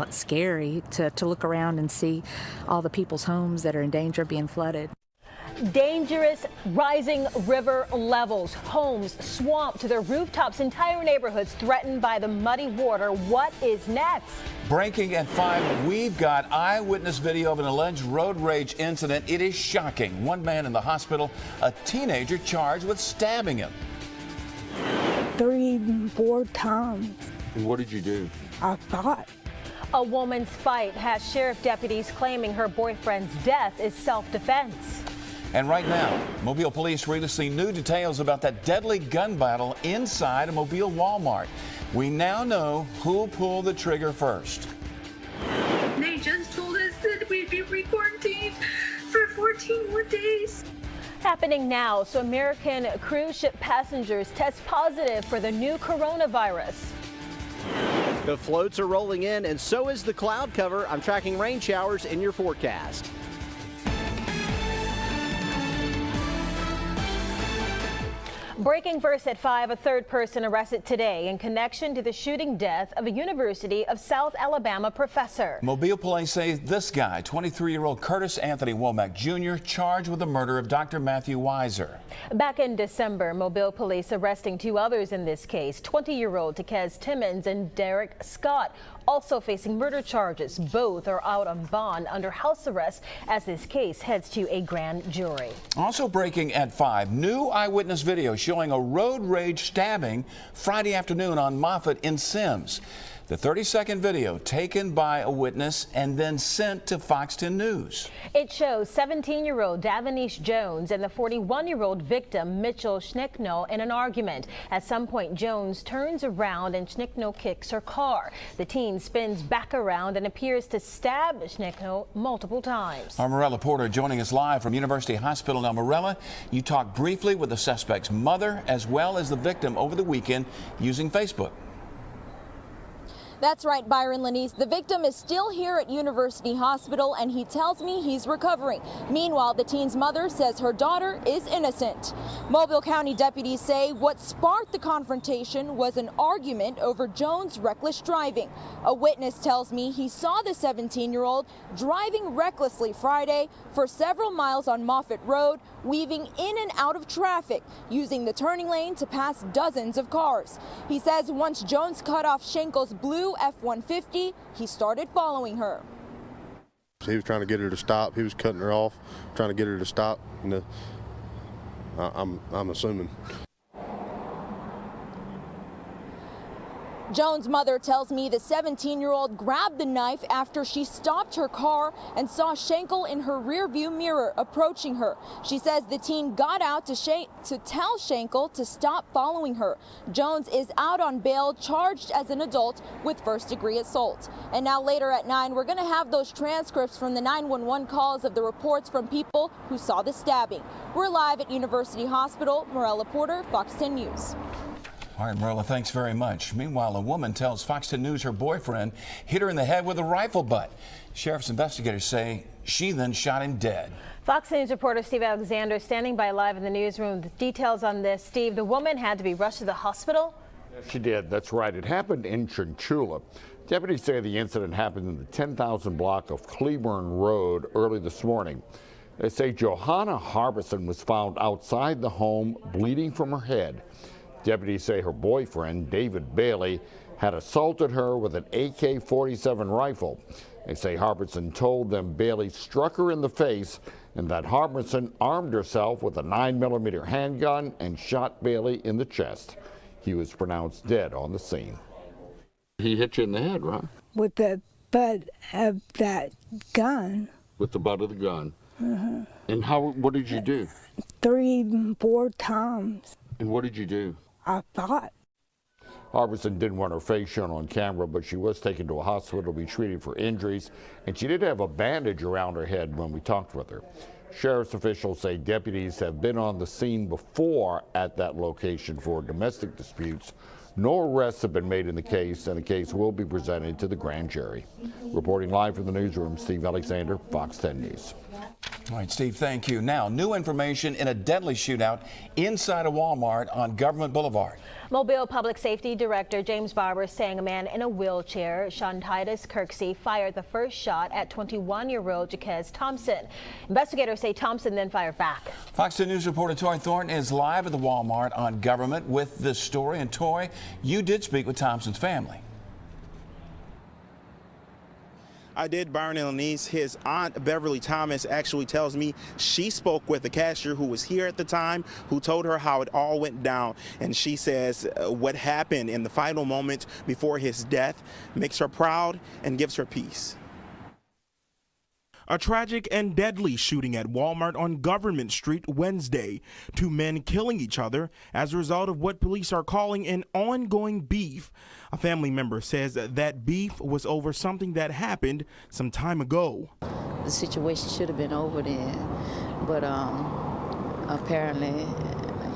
somewhat scary to look around and see all the people's homes that are in danger of being flooded. Dangerous rising river levels, homes swamped to their rooftops, entire neighborhoods threatened by the muddy water. What is next? Breaking at 5, we've got eyewitness video of an alleged road rage incident. It is shocking. One man in the hospital, a teenager charged with stabbing him. 3, 4 times. And what did you do? I fought. A woman's fight has sheriff deputies claiming her boyfriend's death is self-defense. And right now, Mobile police releasing new details about that deadly gun battle inside a Mobile Walmart. We now know who pulled the trigger first. They just told us that we'd be re-quarantined for 14 more days. Happening now, so American cruise ship passengers test positive for the new coronavirus. The floats are rolling in, and so is the cloud cover. I'm tracking rain showers in your forecast. Breaking first at 5, a third person arrested today in connection to the shooting death of a University of South Alabama professor. Mobile police say this guy, 23-year-old Curtis Anthony Womack Jr., charged with the murder of Dr. Matthew Weiser. Back in December, Mobile police arresting 2 others in this case, 20-year-old Takez Timmons and Derek Scott, also facing murder charges. Both are out on bond under house arrest as this case heads to a grand jury. Also breaking at 5, new eyewitness video showing a road rage stabbing Friday afternoon on Moffett in Sims. The 30-second video taken by a witness and then sent to FOX10 News. It shows 17-year-old Davanish Jones and the 41-year-old victim Mitchell Schnickno in an argument. At some point, Jones turns around and Schnickno kicks her car. The teen spins back around and appears to stab Schnickno multiple times. Our Morella Porter joining us live from University Hospital. Now, Morella, you talked briefly with the suspect's mother as well as the victim over the weekend using Facebook. That's right, Byron Lanise. The victim is still here at University Hospital, and he tells me he's recovering. Meanwhile, the teen's mother says her daughter is innocent. Mobile County deputies say what sparked the confrontation was an argument over Jones' reckless driving. A witness tells me he saw the 17-year-old driving recklessly Friday for several miles on Moffett Road, weaving in and out of traffic, using the turning lane to pass dozens of cars. He says once Jones cut off Schenkel's blue F-150, he started following her. He was trying to get her to stop. He was cutting her off, trying to get her to stop. And I'm assuming. Jones' mother tells me the 17-year-old grabbed the knife after she stopped her car and saw Schenkel in her rearview mirror approaching her. She says the teen got out to tell Schenkel to stop following her. Jones is out on bail, charged as an adult with first-degree assault. And now later at 9, we're going to have those transcripts from the 911 calls of the reports from people who saw the stabbing. We're live at University Hospital. Morella Porter, FOX10 News. All right, Morella, thanks very much. Meanwhile, a woman tells FOX10 News her boyfriend hit her in the head with a rifle butt. Sheriff's investigators say she then shot him dead. Fox News reporter Steve Alexander standing by live in the newsroom. The details on this. Steve, the woman had to be rushed to the hospital? Yes, she did. That's right. It happened in Chinchula. Deputies say the incident happened in the 10,000 block of Cleburne Road early this morning. They say Johanna Harbison was found outside the home bleeding from her head. Deputies say her boyfriend, David Bailey, had assaulted her with an AK-47 rifle. They say Harbison told them Bailey struck her in the face and that Harbison armed herself with a 9mm handgun and shot Bailey in the chest. He was pronounced dead on the scene. He hit you in the head, right? With the butt of that gun. With the butt of the gun? Mm-hmm. And what did you do? 3, 4 times. And what did you do? I fought. Harbison didn't want her face shown on camera, but she was taken to a hospital to be treated for injuries, and she did have a bandage around her head when we talked with her. Sheriff's officials say deputies have been on the scene before at that location for domestic disputes. No arrests have been made in the case, and the case will be presented to the grand jury. Reporting live from the newsroom, Steve Alexander, FOX10 News. All right, Steve, thank you. Now, new information in a deadly shootout inside a Walmart on Government Boulevard. Mobile Public Safety Director James Barber saying a man in a wheelchair, Shontitus Kirksey, fired the first shot at 21-year-old Jaquez Thompson. Investigators say Thompson then fired back. Fox 10 News reporter Toy Thornton is live at the Walmart on Government with this story. And Toy, you did speak with Thompson's family. I did, Byron and Lenise. His aunt, Beverly Thomas, actually tells me she spoke with the cashier who was here at the time, who told her how it all went down. And she says what happened in the final moments before his death makes her proud and gives her peace. A tragic and deadly shooting at Walmart on Government Street Wednesday. 2 men killing each other as a result of what police are calling an ongoing beef. A family member says that beef was over something that happened some time ago. The situation should have been over then, but apparently,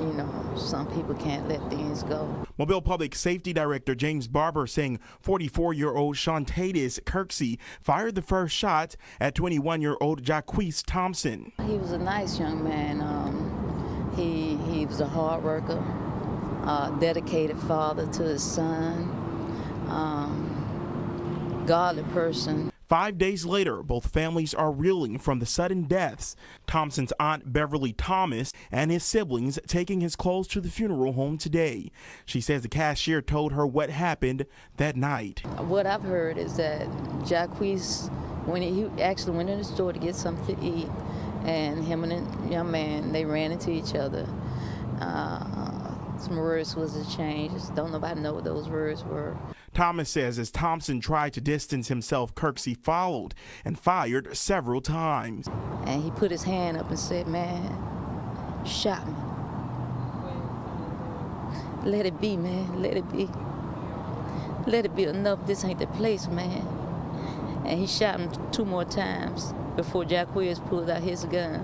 you know, some people can't let things go. Mobile Public Safety Director James Barber saying 44-year-old Shontitus Kirksey fired the first shot at 21-year-old Jaquez Thompson. He was a nice young man. He was a hard worker, dedicated father to his son, godly person. 5 days later, both families are reeling from the sudden deaths. Thompson's aunt, Beverly Thomas, and his siblings taking his clothes to the funeral home today. She says the cashier told her what happened that night. What I've heard is that Jaquez, when he actually went in the store to get something to eat, and him and the young man, they ran into each other. Some words was exchanged. Don't nobody know what those words were. Thomas says as Thompson tried to distance himself, Kirksey followed and fired several times. And he put his hand up and said, "Man, shot me. Let it be, man, let it be. Let it be enough. This ain't the place, man." And he shot him 2 more times before Jaquez pulled out his gun,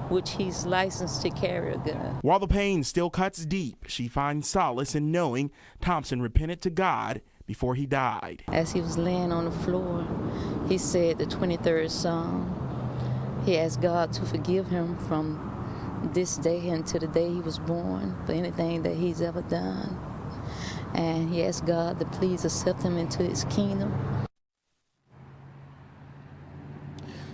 which he's licensed to carry a gun. While the pain still cuts deep, she finds solace in knowing Thompson repented to God before he died. As he was laying on the floor, he said the 23rd Psalm. He asked God to forgive him from this day until the day he was born for anything that he's ever done. And he asked God to please accept him into his kingdom.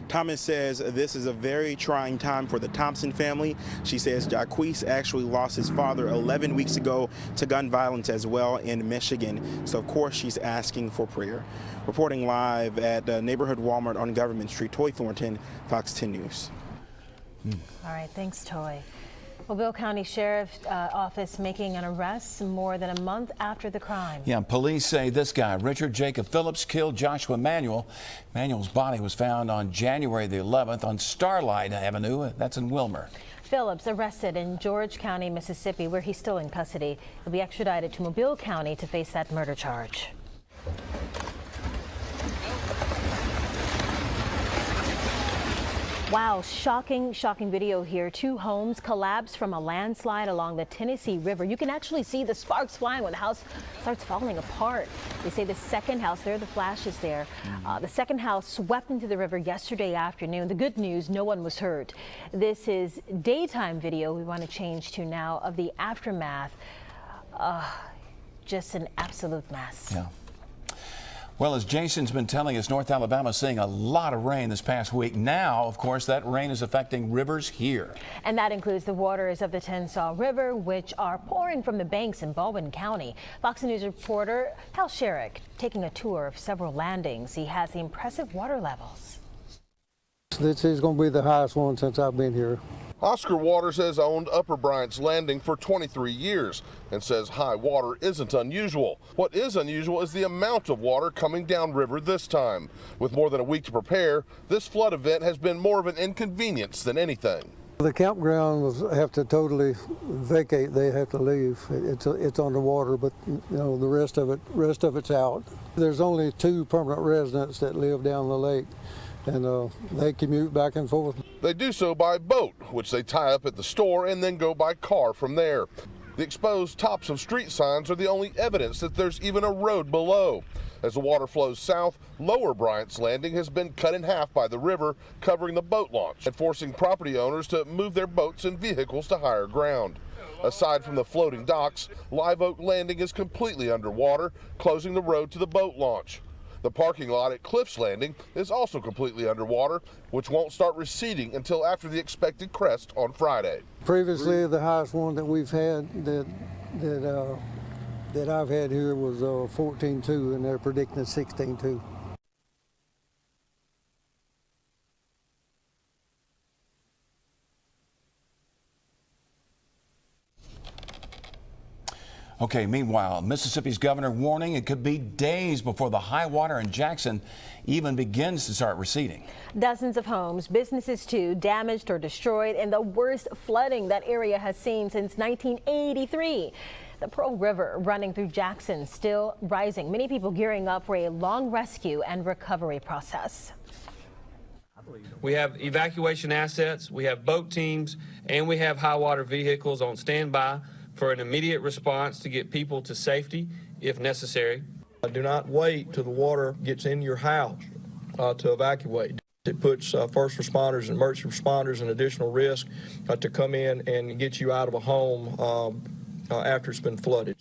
Thomas says this is a very trying time for the Thompson family. She says Jaquez actually lost his father 11 weeks ago to gun violence as well in Michigan. So, of course, she's asking for prayer. Reporting live at neighborhood Walmart on Government Street, Toy Thornton, Fox 10 News. All right, thanks, Toy. Mobile County Sheriff's Office making an arrest more than a month after the crime. Yeah, police say this guy, Richard Jacob Phillips, killed Joshua Manuel. Manuel's body was found on January the 11th on Starlight Avenue. That's in Wilmer. Phillips arrested in George County, Mississippi, where he's still in custody. He'll be extradited to Mobile County to face that murder charge. Wow, shocking video here. 2 homes collapsed from a landslide along the Tennessee River. You can actually see the sparks flying when the house starts falling apart. They say the second house, there are the flashes there. The second house swept into the river yesterday afternoon. The good news, no one was hurt. This is daytime video we want to change to now of the aftermath. Just an absolute mess. Yeah. Well, as Jason's been telling us, North Alabama is seeing a lot of rain this past week. Now, of course, that rain is affecting rivers here. And that includes the waters of the Tensas River, which are pouring from the banks in Baldwin County. Fox News reporter Hal Sherrick taking a tour of several landings. He has the impressive water levels. This is going to be the highest one since I've been here. Oscar Waters has owned Upper Bryant's Landing for 23 years and says high water isn't unusual. What is unusual is the amount of water coming downriver this time. With more than a week to prepare, this flood event has been more of an inconvenience than anything. The campground have to totally vacate. They have to leave. It's underwater, but you know the rest of it's out. There's only 2 permanent residents that live down the lake, and they commute back and forth. They do so by boat, which they tie up at the store and then go by car from there. The exposed tops of street signs are the only evidence that there's even a road below. As the water flows south, Lower Bryant's Landing has been cut in half by the river, covering the boat launch and forcing property owners to move their boats and vehicles to higher ground. Aside from the floating docks, Live Oak Landing is completely underwater, closing the road to the boat launch. The parking lot at Cliffs Landing is also completely underwater, which won't start receding until after the expected crest on Friday. Previously, the highest one that we've had that I've had here was 14.2, and they're predicting 16.2. Okay, meanwhile, Mississippi's governor warning it could be days before the high water in Jackson even begins to start receding. Dozens of homes, businesses too, damaged or destroyed in the worst flooding that area has seen since 1983. The Pearl River running through Jackson still rising. Many people gearing up for a long rescue and recovery process. We have evacuation assets, we have boat teams, and we have high water vehicles on standby for an immediate response to get people to safety if necessary. Do not wait till the water gets in your house to evacuate. It puts first responders and emergency responders in additional risk to come in and get you out of a home after it's been flooded.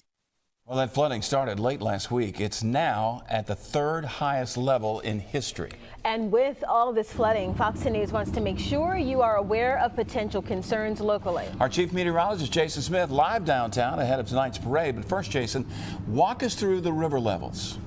Well, that flooding started late last week. It's now at the third highest level in history. And with all of this flooding, Fox 10 News wants to make sure you are aware of potential concerns locally. Our chief meteorologist, Jason Smith, live downtown ahead of tonight's parade. But first, Jason, walk us through the river levels.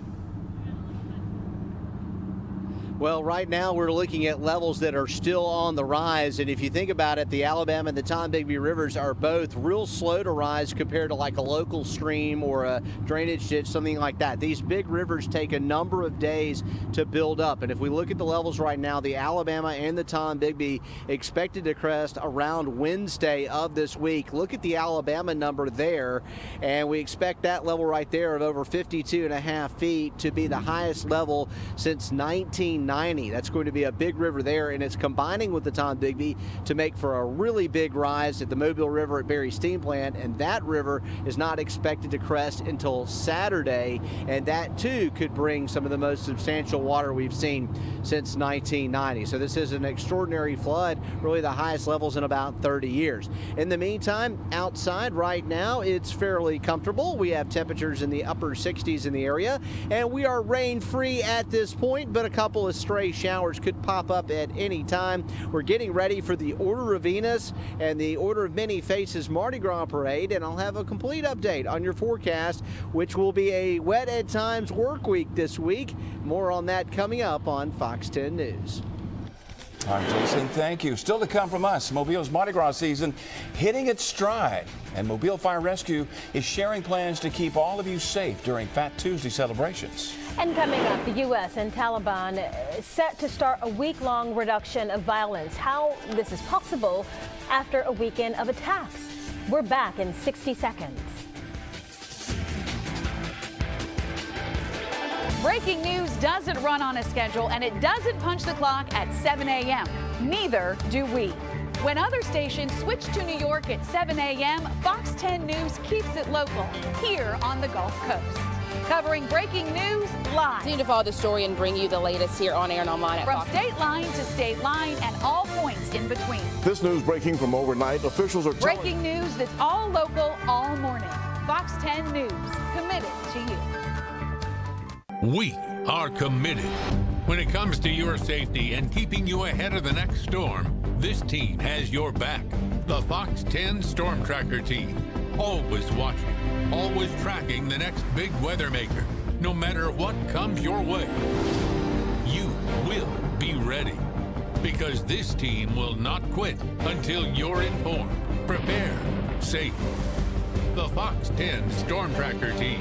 Well, right now we're looking at levels that are still on the rise, and if you think about it, the Alabama and the Tombigbee rivers are both real slow to rise compared to like a local stream or a drainage ditch, something like that. These big rivers take a number of days to build up, and if we look at the levels right now, the Alabama and the Tombigbee expected to crest around Wednesday of this week. Look at the Alabama number there, and we expect that level right there of over 52.5 feet to be the highest level since 1990. That's going to be a big river there, and it's combining with the Tombigbee to make for a really big rise at the Mobile River at Berry Steam Plant, and that river is not expected to crest until Saturday, and that too could bring some of the most substantial water we've seen since 1990. So this is an extraordinary flood, really the highest levels in about 30 years. In the meantime, outside right now, it's fairly comfortable. We have temperatures in the upper 60s in the area, and we are rain-free at this point, but a couple of stray showers could pop up at any time. We're getting ready for the Order of Venus and the Order of Many Faces Mardi Gras parade, and I'll have a complete update on your forecast, which will be a wet at times work week this week. More on that coming up on Fox 10 News. All right, Jason, thank you. Still to come from us, Mobile's Mardi Gras season hitting its stride, and Mobile Fire Rescue is sharing plans to keep all of you safe during Fat Tuesday celebrations. And coming up, the U.S. and Taliban set to start a week-long reduction of violence. How this is possible after a weekend of attacks. We're back in 60 seconds. Breaking news doesn't run on a schedule, and it doesn't punch the clock at 7 a.m. Neither do we. When other stations switch to New York at 7 a.m., Fox 10 News keeps it local here on the Gulf Coast. Covering breaking news live. Continue to follow the story and bring you the latest here on air and online at From Fox. state line to state line and all points in between. This news breaking from overnight. Officials are breaking news that's all local, all morning. Fox 10 News, committed to you. We are committed. When it comes to your safety and keeping you ahead of the next storm, this team has your back. The Fox 10 Storm Tracker team. Always watching, always tracking the next big weather maker. No matter what comes your way, you will be ready. Because this team will not quit until you're informed, prepared, safe. The Fox 10 Storm Tracker team.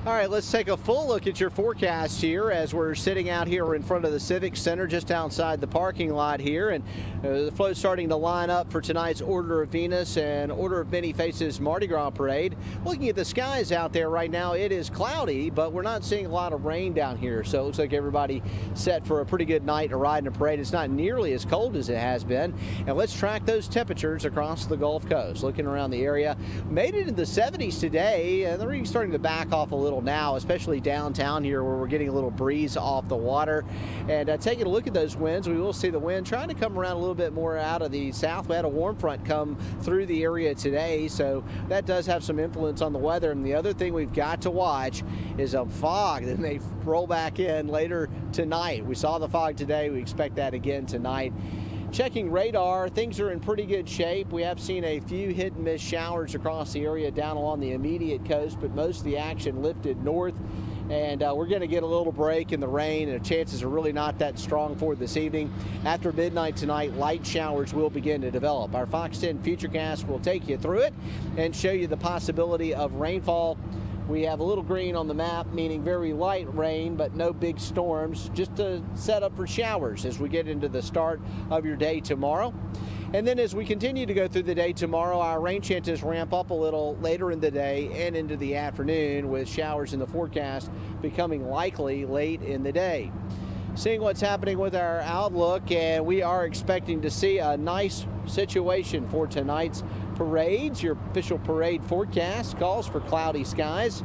All right, let's take a full look at your forecast here as we're sitting out here in front of the Civic Center just outside the parking lot here. And the float's starting to line up for tonight's Order of Venus and Order of Many Faces Mardi Gras parade. Looking at the skies out there right now, it is cloudy, but we're not seeing a lot of rain down here. So it looks like everybody set for a pretty good night to ride in a parade. It's not nearly as cold as it has been. And let's track those temperatures across the Gulf Coast. Looking around the area, made it in the 70s today, and they're starting to back off a little now, especially downtown here where we're getting a little breeze off the water. And taking a look at those winds, we will see the wind trying to come around a little bit more out of the south. We had a warm front come through the area today, so that does have some influence on the weather. And the other thing we've got to watch is a fog that may roll back in later tonight. We saw the fog today. We expect that again tonight. Checking radar, things are in pretty good shape. We have seen a few hit and miss showers across the area down along the immediate coast, but most of the action lifted north. And we're going to get a little break in the rain, and the chances are really not that strong for this evening. After midnight tonight, light showers will begin to develop. Our Fox 10 Futurecast will take you through it and show you the possibility of rainfall. We have a little green on the map, meaning very light rain, but no big storms, just to set up for showers as we get into the start of your day tomorrow. And then as we continue to go through the day tomorrow, our rain chances ramp up a little later in the day and into the afternoon, with showers in the forecast becoming likely late in the day. Seeing what's happening with our outlook, and we are expecting to see a nice situation for tonight's parades. Your official parade forecast calls for cloudy skies.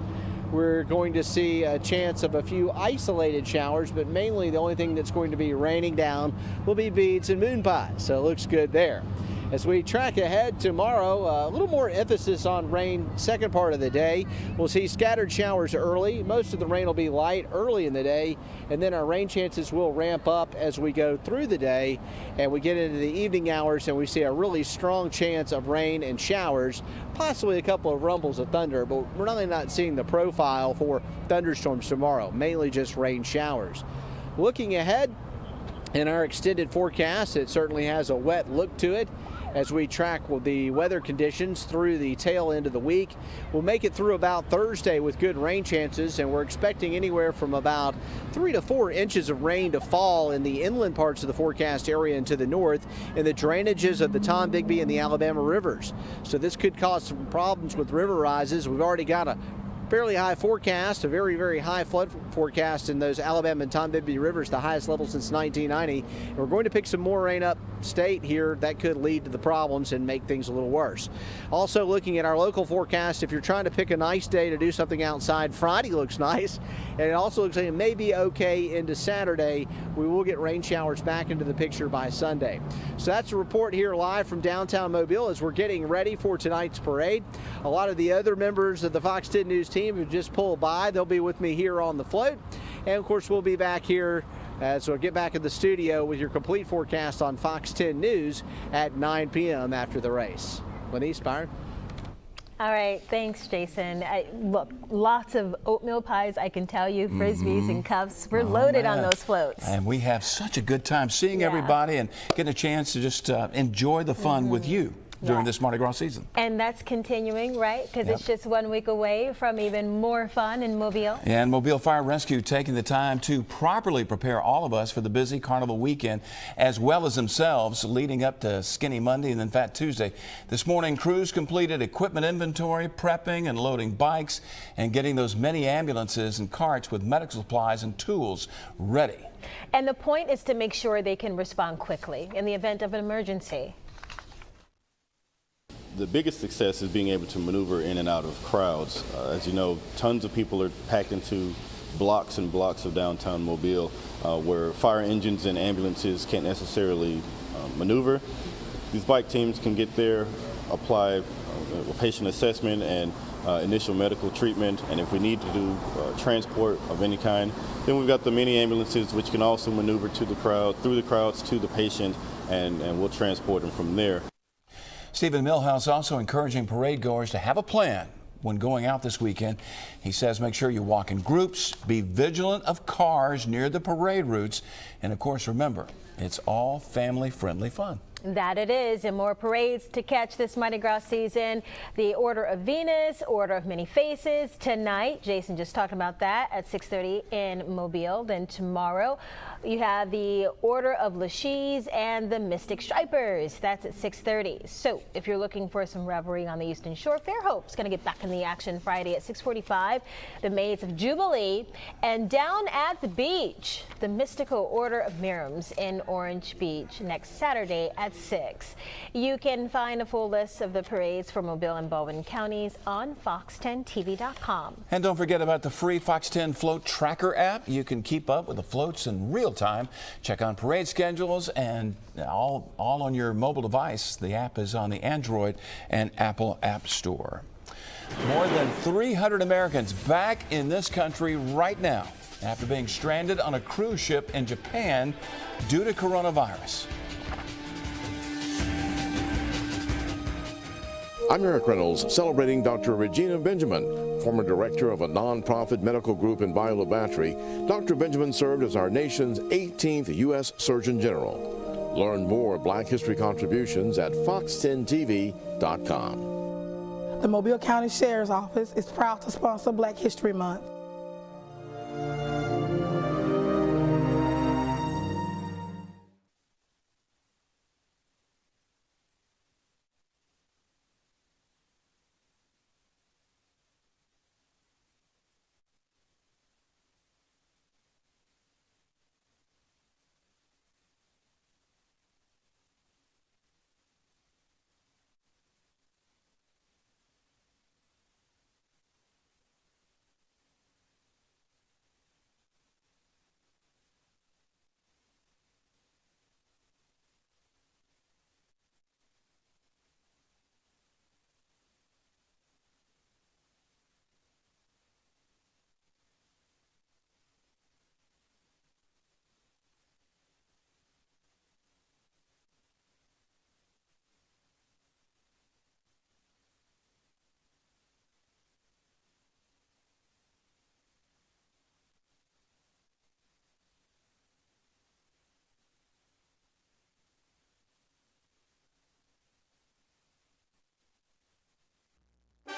We're going to see a chance of a few isolated showers, but mainly the only thing that's going to be raining down will be beads and moon pies, so it looks good there. As we track ahead tomorrow, a little more emphasis on rain second part of the day. We'll see scattered showers early. Most of the rain will be light early in the day, and then our rain chances will ramp up as we go through the day and we get into the evening hours, and we see a really strong chance of rain and showers, possibly a couple of rumbles of thunder, but we're really not seeing the profile for thunderstorms tomorrow, mainly just rain showers. Looking ahead in our extended forecast, it certainly has a wet look to it. As we track the weather conditions through the tail end of the week, we'll make it through about Thursday with good rain chances, and we're expecting anywhere from about 3 to 4 inches of rain to fall in the inland parts of the forecast area and to the north in the drainages of the Tombigbee and the Alabama rivers. So this could cause some problems with river rises. We've already got a fairly high forecast, a very, very high flood forecast in those Alabama and Tombigbee rivers, the highest level since 1990. And we're going to pick some more rain up state here. That could lead to the problems and make things a little worse. Also looking at our local forecast, if you're trying to pick a nice day to do something outside, Friday looks nice. And it also looks like it may be okay into Saturday. We will get rain showers back into the picture by Sunday. So that's a report here live from downtown Mobile as we're getting ready for tonight's parade. A lot of the other members of the Fox 10 News team have just pulled by. They'll be with me here on the float. And of course, we'll be back here as we'll get back in the studio with your complete forecast on Fox 10 News at 9 p.m. after the race. Lenise, Byron. All right, thanks, Jason. Look, lots of oatmeal pies, I can tell you, frisbees and cups. We're loaded on those floats. And we have such a good time seeing everybody and getting a chance to just enjoy the fun with you during this Mardi Gras season. And that's continuing, right? Because it's just 1 week away from even more fun in Mobile. And Mobile Fire Rescue taking the time to properly prepare all of us for the busy Carnival weekend, as well as themselves leading up to Skinny Monday and then Fat Tuesday. This morning, crews completed equipment inventory, prepping and loading bikes, and getting those many ambulances and carts with medical supplies and tools ready. And the point is to make sure they can respond quickly in the event of an emergency. The biggest success is being able to maneuver in and out of crowds. As you know, tons of people are packed into blocks and blocks of downtown Mobile where fire engines and ambulances can't necessarily maneuver. These bike teams can get there, apply a patient assessment and initial medical treatment, and if we need to do transport of any kind, then we've got the mini ambulances which can also maneuver to the crowd, through the crowds to the patient, and we'll transport them from there. Stephen Millhouse also encouraging parade goers to have a plan when going out this weekend. He says make sure you walk in groups, be vigilant of cars near the parade routes, and of course remember, it's all family-friendly fun. That it is, and more parades to catch this Mardi Gras season. The Order of Venus, Order of Many Faces tonight. Jason just talked about that at 6:30 in Mobile. Then tomorrow you have the Order of Lachese and the Mystic Stripers. That's at 6:30. So if you're looking for some revelry on the Eastern Shore, Fairhope's going to get back in the action Friday at 6:45. The Maids of Jubilee, and down at the beach, the Mystical Order of Miriams in Orange Beach next Saturday at 6. You can find a full list of the parades for Mobile and Baldwin counties on fox10tv.com. And don't forget about the free Fox 10 Float Tracker app. You can keep up with the floats in real time. Check on parade schedules and all on your mobile device. The app is on the Android and Apple App Store. More than 300 Americans back in this country right now after being stranded on a cruise ship in Japan due to coronavirus. I'm Eric Reynolds, celebrating Dr. Regina Benjamin, former director of a nonprofit medical group in Biola Battery. Dr. Benjamin served as our nation's 18th U.S. Surgeon General. Learn more Black History contributions at fox10tv.com. The Mobile County Sheriff's Office is proud to sponsor Black History Month.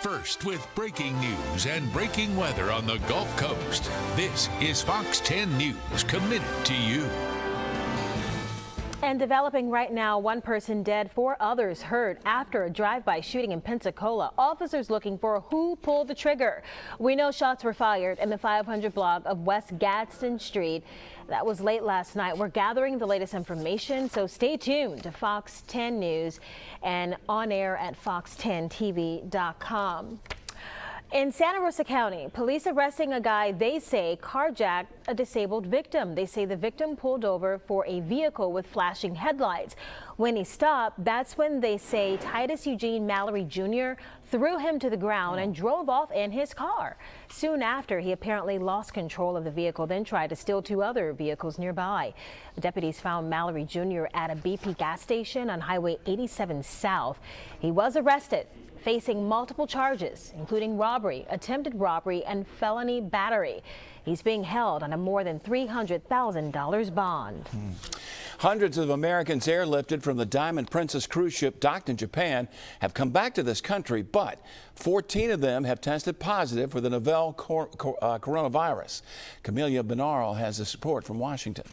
First with breaking news and breaking weather on the Gulf Coast. This is Fox 10 News, committed to you. And developing right now, one person dead, 4 others hurt after a drive-by shooting in Pensacola. Officers looking for who pulled the trigger. We know shots were fired in the 500 block of West Gadsden Street. That was late last night. We're gathering the latest information, so stay tuned to Fox 10 News and on air at fox10tv.com. In Santa Rosa County, police arresting a guy they say carjacked a disabled victim. They say the victim pulled over for a vehicle with flashing headlights. When he stopped, that's when they say Titus Eugene Mallory Jr. threw him to the ground and drove off in his car. Soon after, he apparently lost control of the vehicle, then tried to steal 2 other vehicles nearby. The deputies found Mallory Jr. at a BP gas station on Highway 87 South. He was arrested, facing multiple charges, including robbery, attempted robbery, and felony battery. He's being held on a more than $300,000 bond. Hundreds of Americans airlifted from the Diamond Princess cruise ship docked in Japan have come back to this country, but 14 of them have tested positive for the novel coronavirus. Camelia Benarl has this report from Washington.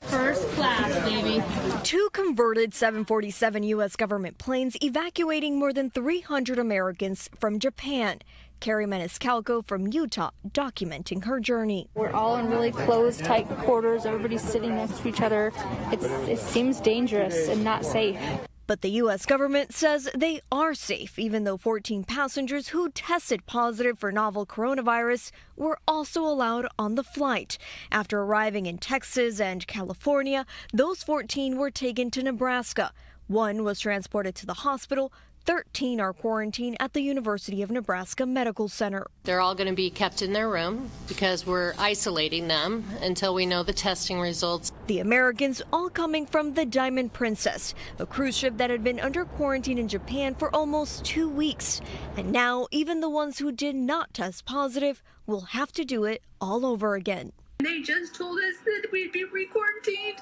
First class, baby. 2 converted 747 U.S. government planes evacuating more than 300 Americans from Japan. Carrie Maniscalco from Utah documenting her journey. We're all in really closed, tight quarters. Everybody's sitting next to each other. It seems dangerous and not safe. But the U.S. government says they are safe, even though 14 passengers who tested positive for novel coronavirus were also allowed on the flight. After arriving in Texas and California, those 14 were taken to Nebraska. 1 was transported to the hospital. 13 are quarantined at the University of Nebraska Medical Center. They're all going to be kept in their room because we're isolating them until we know the testing results. The Americans all coming from the Diamond Princess, a cruise ship that had been under quarantine in Japan for almost 2 weeks. And now even the ones who did not test positive will have to do it all over again. They just told us that we'd be re-quarantined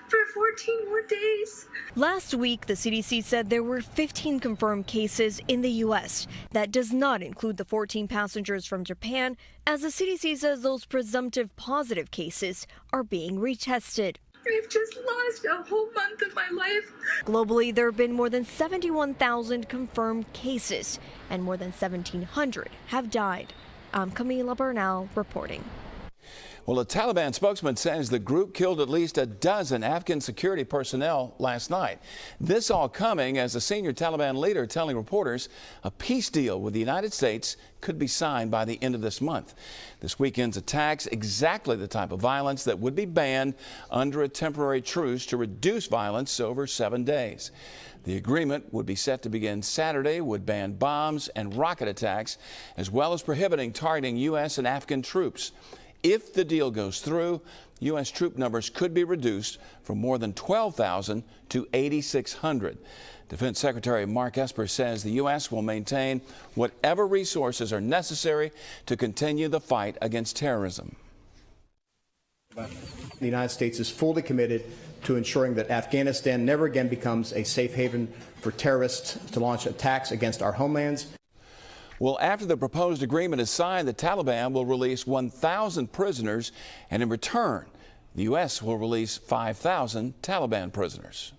for 14 more days. Last week, the CDC said there were 15 confirmed cases in the U.S. That does not include the 14 passengers from Japan, as the CDC says those presumptive positive cases are being retested. I've just lost a whole month of my life. Globally, there have been more than 71,000 confirmed cases, and more than 1,700 have died. I'm Camila Bernal reporting. Well, a Taliban spokesman says the group killed at least a dozen Afghan security personnel last night. This all coming as a senior Taliban leader telling reporters a peace deal with the United States could be signed by the end of this month. This weekend's attacks exactly the type of violence that would be banned under a temporary truce to reduce violence over 7 days. The agreement would be set to begin Saturday, would ban bombs and rocket attacks, as well as prohibiting targeting U.S. and Afghan troops. If the deal goes through, U.S. troop numbers could be reduced from more than 12,000 to 8,600. Defense Secretary Mark Esper says the U.S. will maintain whatever resources are necessary to continue the fight against terrorism. The United States is fully committed to ensuring that Afghanistan never again becomes a safe haven for terrorists to launch attacks against our homelands. Well, after the proposed agreement is signed, the Taliban will release 1,000 prisoners, and in return, the U.S. will release 5,000 Taliban prisoners.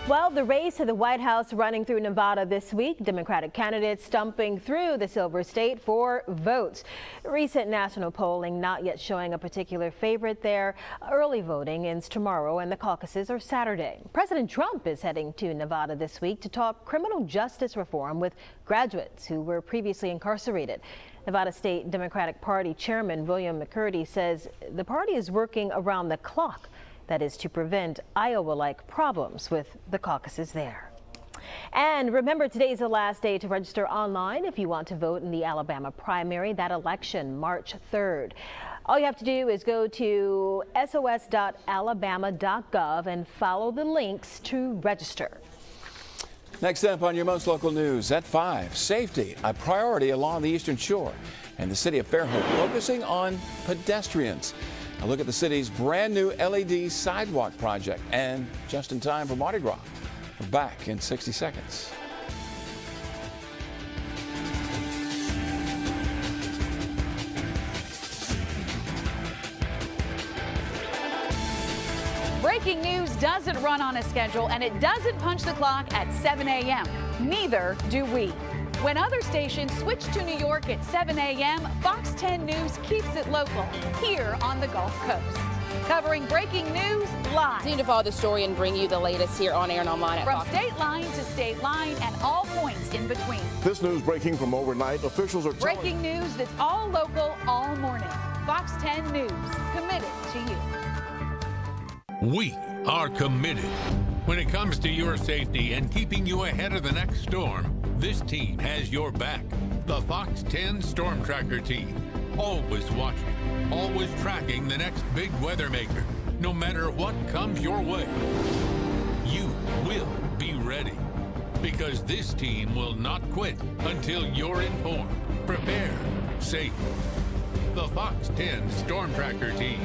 Well, the race to the White House running through Nevada this week. Democratic candidates stumping through the Silver State for votes. Recent national polling not yet showing a particular favorite there. Early voting ends tomorrow and the caucuses are Saturday. President Trump is heading to Nevada this week to talk criminal justice reform with graduates who were previously incarcerated. Nevada State Democratic Party Chairman William McCurdy says the party is working around the clock. That is to prevent Iowa-like problems with the caucuses there. And remember, today's the last day to register online if you want to vote in the Alabama primary, that election, March 3rd. All you have to do is go to sos.alabama.gov and follow the links to register. Next up on your most local news at 5, safety, a priority along the Eastern Shore, and the city of Fairhope focusing on pedestrians. A look at the city's brand new LED sidewalk project, and just in time for Mardi Gras. We're back in 60 seconds. Breaking news doesn't run on a schedule, and it doesn't punch the clock at 7 a.m. Neither do we. When other stations switch to New York at 7 a.m., Fox 10 News keeps it local here on the Gulf Coast. Covering breaking news live. Continue to follow the story and bring you the latest here on air and online at From Fox. state line to state line and all points in between. This news breaking from overnight. Officials are Breaking news that's all local, all morning. Fox 10 News, committed to you. We are committed. When it comes to your safety and keeping you ahead of the next storm, this team has your back. The Fox 10 Storm Tracker team. Always watching, always tracking the next big weather maker. No matter what comes your way, you will be ready. Because this team will not quit until you're informed, prepared, safe. The Fox 10 Storm Tracker team.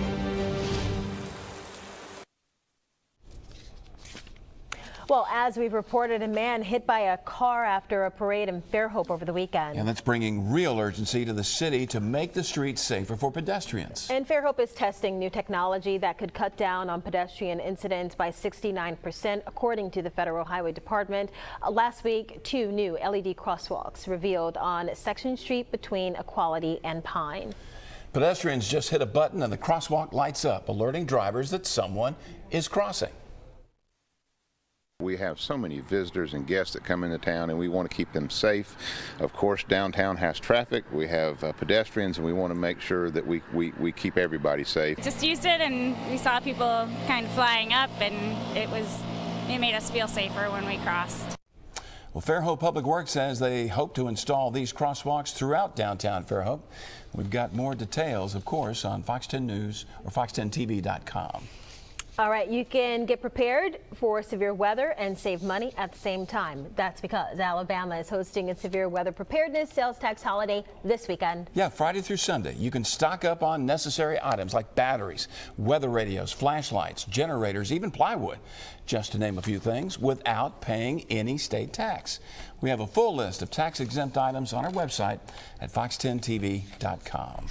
Well, as we've reported, a man hit by a car after a parade in Fairhope over the weekend. And that's bringing real urgency to the city to make the streets safer for pedestrians. And Fairhope is testing new technology that could cut down on pedestrian incidents by 69%, according to the Federal Highway Department. Last week, 2 new LED crosswalks revealed on Section Street between Equality and Pine. Pedestrians just hit a button and the crosswalk lights up, alerting drivers that someone is crossing. We have so many visitors and guests that come into town, and we want to keep them safe. Of course, downtown has traffic. We have pedestrians, and we want to make sure that we keep everybody safe. Just used it, and we saw people kind of flying up, and it made us feel safer when we crossed. Well, Fairhope Public Works says they hope to install these crosswalks throughout downtown Fairhope. We've got more details, of course, on Fox 10 News or fox10tv.com. All right, you can get prepared for severe weather and save money at the same time. That's because Alabama is hosting a severe weather preparedness sales tax holiday this weekend. Yeah, Friday through Sunday. You can stock up on necessary items like batteries, weather radios, flashlights, generators, even plywood, just to name a few things, without paying any state tax. We have a full list of tax-exempt items on our website at fox10tv.com.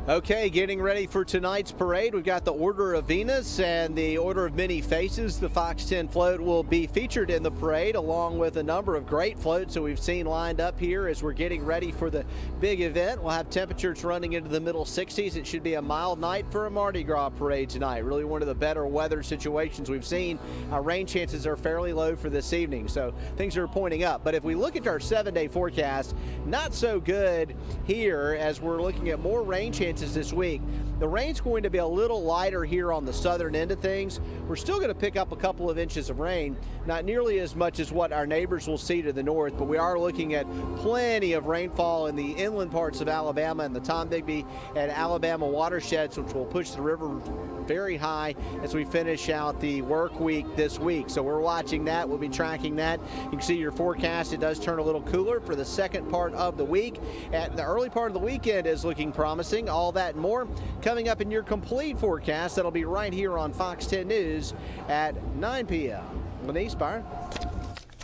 Okay, getting ready for tonight's parade. We've got the Order of Venus and the Order of Many Faces. The Fox 10 float will be featured in the parade along with a number of great floats that we've seen lined up here as we're getting ready for the big event. We'll have temperatures running into the middle 60s. It should be a mild night for a Mardi Gras parade tonight. Really one of the better weather situations we've seen. Our rain chances are fairly low for this evening, so things are pointing up. But if we look at our 7-day forecast, not so good here as we're looking at more rain chances this week. The rain's going to be a little lighter here on the southern end of things. We're still going to pick up a couple of inches of rain, not nearly as much as what our neighbors will see to the north, but we are looking at plenty of rainfall in the inland parts of Alabama and the Tombigbee and Alabama watersheds, which will push the river very high as we finish out the work week this week. So we're watching that. We'll be tracking that. You can see your forecast. It does turn a little cooler for the second part of the week. And the early part of the weekend is looking promising. All that and more coming up in your complete forecast. That'll be right here on Fox 10 News at 9 p.m. Lenise, Byron.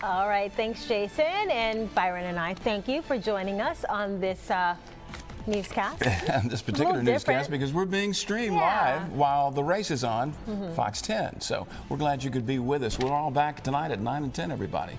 All right, thanks, Jason. And Byron and I thank you for joining us on this newscast. This particular newscast, because we're being streamed live while the race is on Fox 10. So we're glad you could be with us. We're all back tonight at 9 and 10, everybody.